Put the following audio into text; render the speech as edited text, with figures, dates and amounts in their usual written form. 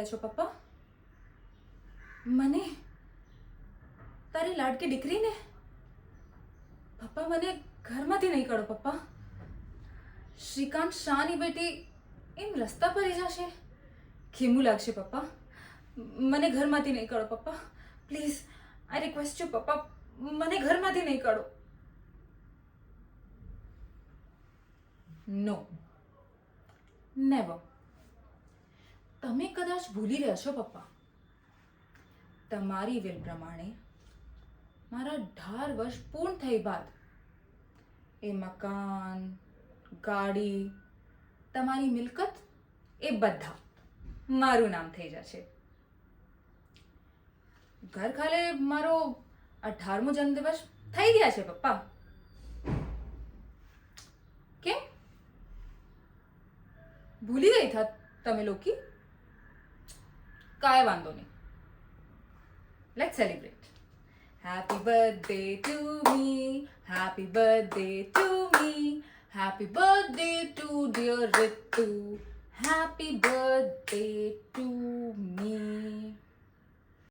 રહ્યા છો પપ્પા? મને, તારી લાડકી દીકરીને? પપ્પા, મને ઘરમાંથી નહીં કાઢો પપ્પા. શ્રીકાંત શાહની બેટી એમ રસ્તા પર રહી જશે? કેમું લાગશે પપ્પા? મને ઘરમાંથી નહીં કાઢો પપ્પા, પ્લીઝ. આઈ રિક્વેસ્ટ યુ પપ્પા, મને ઘરમાંથી નહીં કાઢો. નો, નેવર. તમે કદાચ ભૂલી રહ્યા છો પપ્પા, તમારી વિલ પ્રમાણે મારા 18 વર્ષ પૂર્ણ થઈ બાદ એ મકાન, ગાડી, તમારી મિલકત એ બધા મારું નામ થઈ જશે. ઘર ખાલે મારો 18મો જન્મદિવસ થઈ ગયા છે પપ્પા. કેમ ભૂલી ગઈ થા તમે લોકી? કાંઈ વાંધો નહીં, let's celebrate. Happy birthday to me, happy birthday to me, happy birthday to dear Ritu, happy birthday to me.